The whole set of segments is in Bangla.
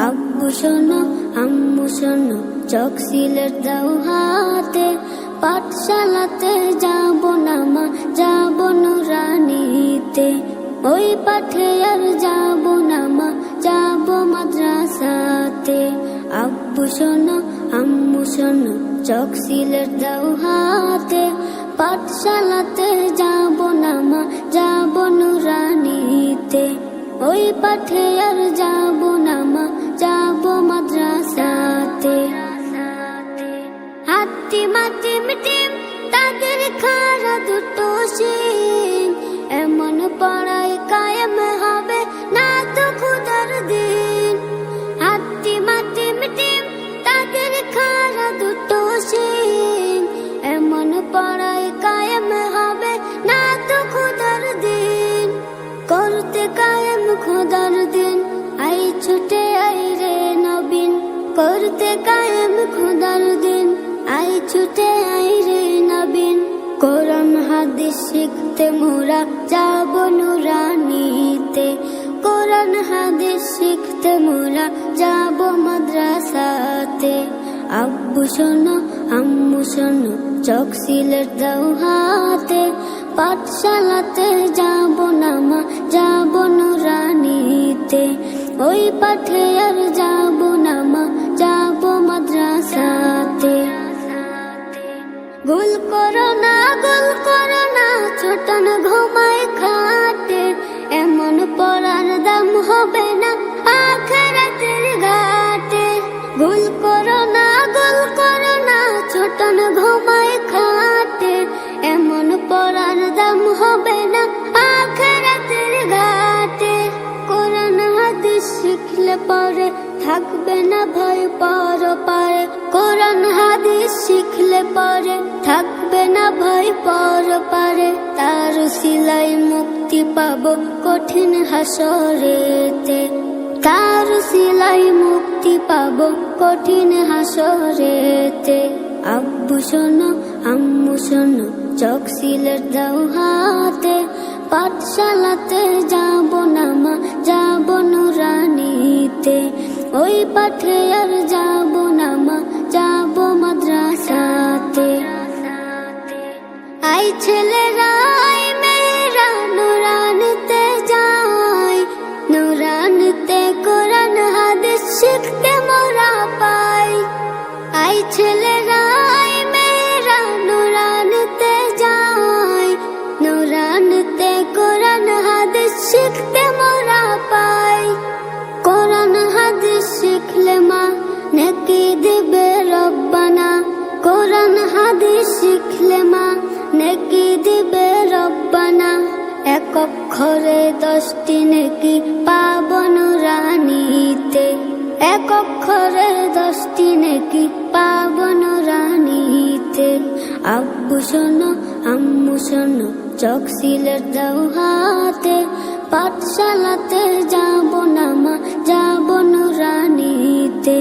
আব্বু শোনো আম্মু শোনো, চক সিলেট দাও হাতে, পাঠশালাতে যাব না মা, যাব নুরানিতে। ওই পাঠে আর যাব না মা, যাব মাদ্রাসাতে। আব্বু শোনো আম্মু শোনো, চক সিলেট দাও হাতে, পাঠশালাতে যাব না মা, যাব নুরানিতে। ওই পাঠে আর যাব না মা, যাব মাদ্রাসাতে। হাতিম হাতিম টিম তাদের খাড়া দুটো শিং, এমন পড়াই কায়েম হবে না তো খুদার দিন। হাতিম হাতিম টিম তাদের খাড়া দুটো শিং, এমন পড়াই কায়েম হবে না তো খুদার দিন। করতে কায়েম খোদার দিন, আই ছুটে আই রে নবীন। করতে কায়েম খোদার দিন, আই ছুটে আই রে নবীন। কোরআন হাদিস শিখতে মোরা যাব নুরানিতে। কোরআন হাদিস শিখতে মোরা যাব মাদ্রাসাতে। আব্বু শোনো আম্মু শোনো, চক সিলেট দাও হাতে, পাঠশালাতে যাব না মা, যাব নুরানিতে। ওই পাঠে আর যাব না মা, যাব মাদ্রাসাতে। গোল করো না ছোটন ঘুমায় খাটে, এমন পড়ার দাম হবে না আখিরাতের ঘাটে। গোল করো না ছোটন ঘুমায় খাটে, এমন পড়ার দাম হবে না আখিরাতের ঘাটে। কোরআন হাদিস শিখলে পরে থাকবে না ভয় পরপারে। কোরআন হাদিস শিখলে পরে থাকবে না ভয় পরপারে। তার সিলাই মুক্তি পাবো কঠিন হাসরেতে। তার সিলাই মুক্তি পাবো কঠিন হাসরেতে। আব্বু শোনো আম্মু শোনো, চক সিলেট দাও হাতে, পাঠশালাতে যাব না মা, যাব নুরানিতে। ওই পাঠে আর যাব না মা, যাব মাদ্রাসাতে। আই ছেলেরা আই মেয়েরা নুরানিতে যাই, নুরানিতে কোরআন হাদিস শিখতে মোরা পাই। আই ছেলেরা আই মেয়েরা নুরানিতে যাই, নুরানিতে কোরআন হাদিস শিখতে মোরা পাই। কোরআন হাদিস শিখলে মা নেকি দিবে রব্বানা। কোরআন হাদিস শিখলে মা নেকি দিবে রব্বানা। এক অক্ষরে 10টি নেকি পাবো নুরানিতে। এক অক্ষরে 10টি নেকি পাবো নুরানিতে। আব্বু শোনো আম্মু শোনো, চক সিলেট দাও হাতে, পাঠশালাতে যাব না মা, যাব নুরানিতে।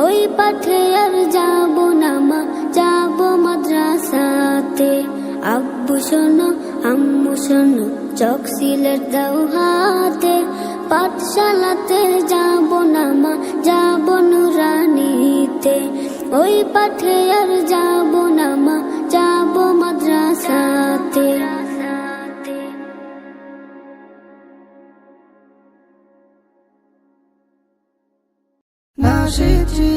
ওই পাঠে আর যাব না মা, যাব মাদ্রাসাতে। আব্বু শোনো আম্মু শোনো, চক সিলেট দাও হাতে, পাঠশালাতে যাব না মা, যাব নুরানিতে। ওই পাঠে আর যাব না মা, যাব মাদ্রাসাতে। Nasciti